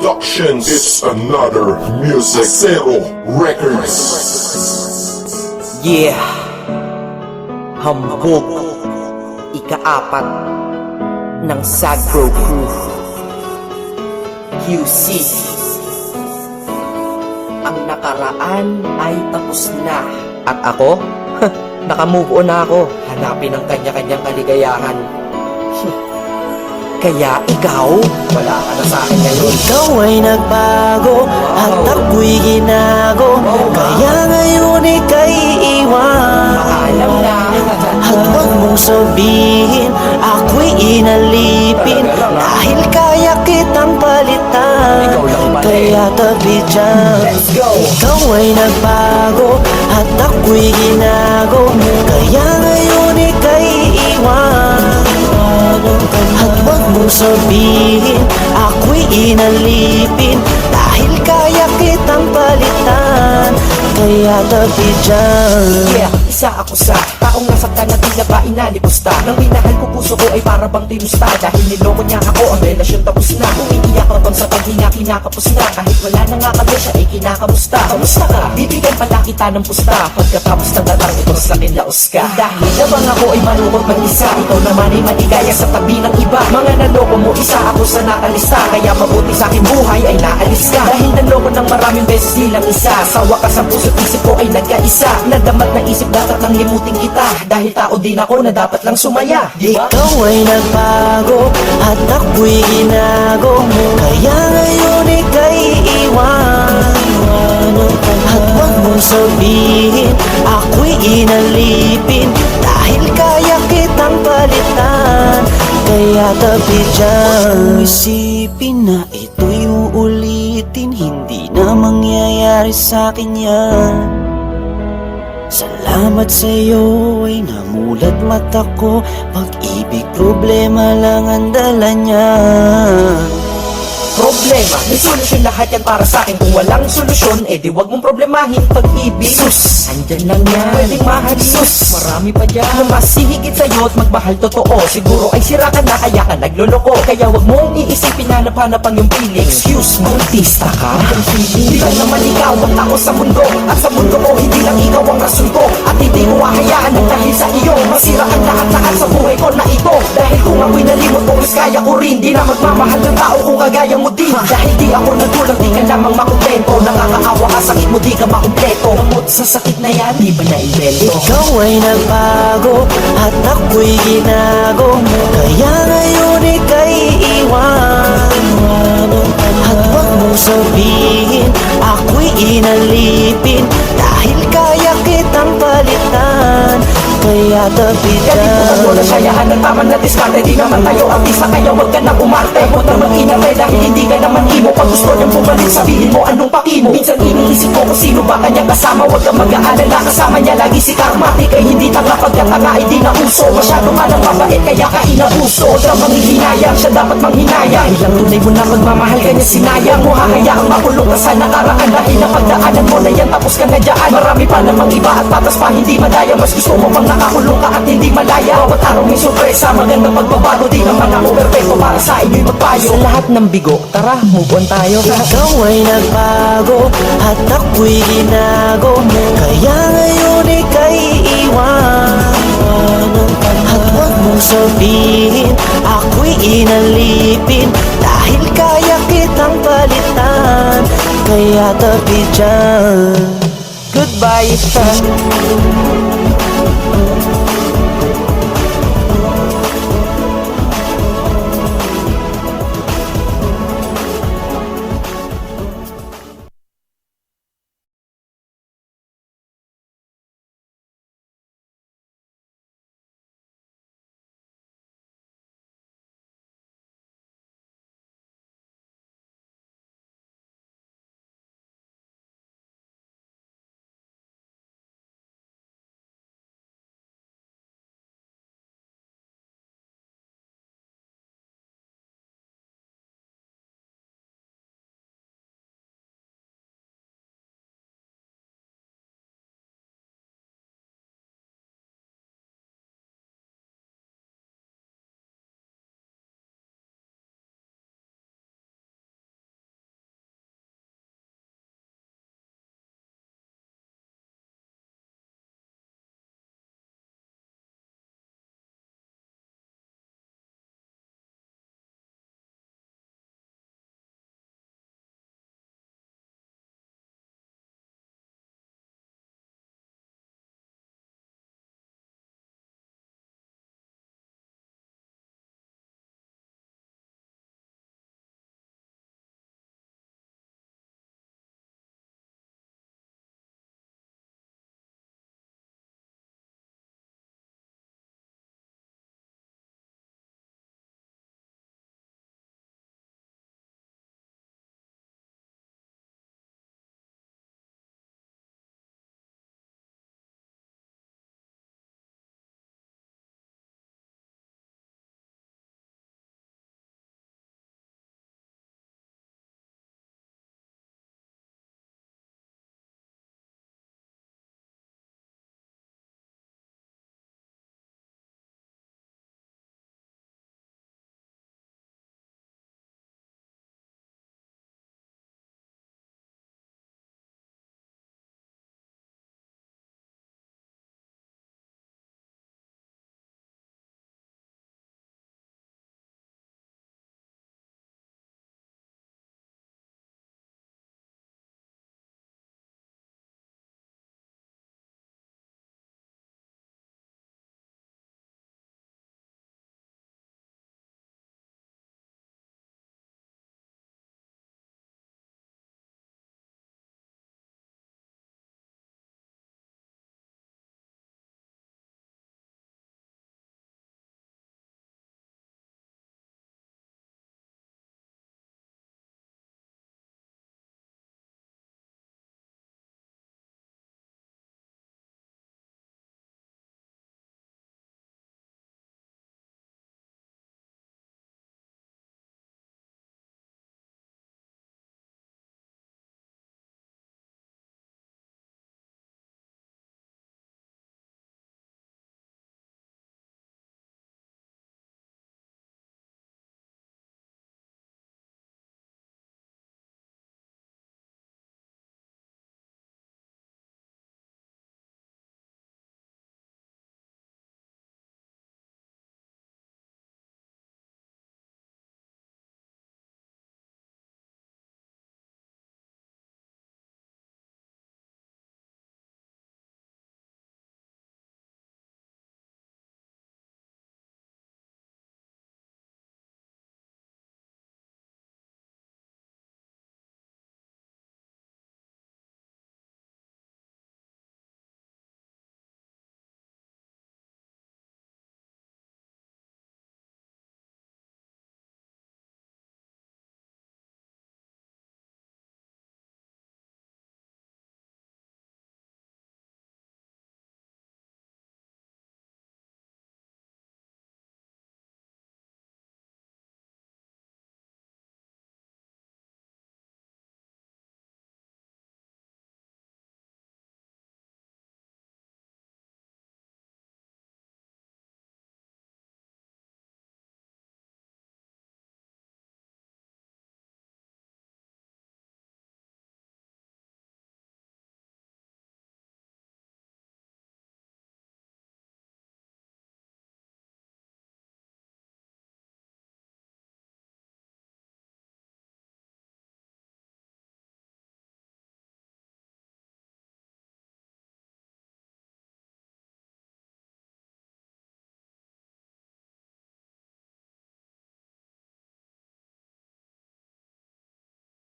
Productions. It's another music. Zero Records. Yeah, hambog, ika-4 ng Sagro Crew. QC, ang nakaraan ay tapos na. At ako, nakamove on na ako. Hanapin ang kanya-kanyang kaligayahan. Kaya ikaw, wala ka na sa akin ngayon. Ikaw ay nagbago at ako'y ginago, kaya ngayon ika'y iiwan. Alam na. At huwag mong sabihin ako'y inalipin, dahil kaya kitang palitan. Kaya tabi dyan. Ikaw ay nagbago at ako'y ginago, kaya ngayon ika'y iiwan. At huwag mong sabihin ako'y inalipin, dahil kaya kitang palitan. Kaya tabi dyan. Yeah, isa ako sa taong nasaktan na tila ba inalipusta. Nang minahal ko puso ko ay para bang tinusta, dahil niloko niya ako, ang relasyon tapos na. Umiiyak ako sa paghinga, kinakapos na. Kahit wala na nga kami, siya ay kinakamusta. Kamusta ka? Bibigyan pala kita ng pusta, pagkatapos ng datang ito sa akin laos ka. Dahil nabang ako ay malungkot mag-isa, ikaw naman ay maligaya sa tabi ng iba. Mga naloko mo, isa ako sa nakalista, kaya mabuti sa aking buhay ay naalis ka. Dahil naloko ng maraming beses nilang isa, sa wakas ang puso't isip ko ay nagkaisa. Nadamat na isip dapat nang limutin kita, dahil tao din ako na dapat lang sumaya, diba? Ikaw ay nagbago at ako'y ginago, kaya ngayon ika'y iwan. At huwag mong sabihin ako'y inalipin, dahil kaya kitang palitan. Kaya tabi dyan. Isipin na ito'y uulitin, hindi na mangyayari sa'kin yan. Salamat sa'yo ay namulat mata ko, pag-ibig problema lang ang dala niya. Problema, may solusyon lahat yan para sa akin. Kung walang solusyon, di wag mong problemahin pag-ibig. Sus, andyan lang yan, pwedeng mahalin. Sus, marami pa dyan na mas hihigit sa'yo at magmahal totoo. Siguro ay sira ka na kaya ka nagloloko, kaya wag mong iisipin na hanap ang iyong feeling. Excuse mo, artista ka? Ang feeling, di lang naman ikaw ang tao sa mundo, at sa mundo ko hindi lang ikaw ang rason ko. At hindi ko hahayaan na dahil sa iyo masira ang lahat-lahat sa buhay ko na ito. Dahil kung ako'y nalimot ko, mas kaya ko rin, di na magmamahal ng tao kung kagaya mo din. Dahil di ako nagkulang, di ka lamang makumpleto. Nakakaawa ka, sakit mo, di ka makumpleto. Gamot sa sakit na yan, di ba na-invento? Ikaw ay nagbago at ako'y ginago, kaya ngayon ika'y iwan. At huwag mong sabihin ako'y inalipin, dahil kaya kitang palitan. Kaya tabi Ganito dyan. mo na sayahan ng tama na diskarte. Di naman tayo artista, kaya wag ka na umarte. Huwag na mag-inarte dahil hindi ka naman imo. Pag gusto niyang bumalik, sabihin mo anong paki mo. Minsan iniisip ko kung sino ba kanyang kasama. Huwag kang mag-aalala, kasama niya lagi si Karmatic. Ay hindi tanga pagkatanga, ay di na uso. Masyado ka ng mabait, kaya ka inauso. Huwag kang manghihinayang, siya dapat manghinayang. Ilang tunay mo na magmamahal ka niya, sinayang mo. Hahayaang makulong ka sa nakaraan, dahil napagdaanan mo na yan, tapos ka na dyan. Marami pa namang iba at patas pa hindi madaya. Mas gusto mo pang nakakulong ka at hindi malaya. Bawat araw may sorpresa, magandang pagbabago. Di naman ako perfecto para sa inyo'y magpayo. Sa lahat ng bigo, tara, move on tayo. Ikaw ay nagbago at ako'y ginago, kaya ngayon ika'y iwan. At huwag mong sabihin ako'y inalipin, dahil kaya kitang palitan. Kaya tabi dyan. Goodbye.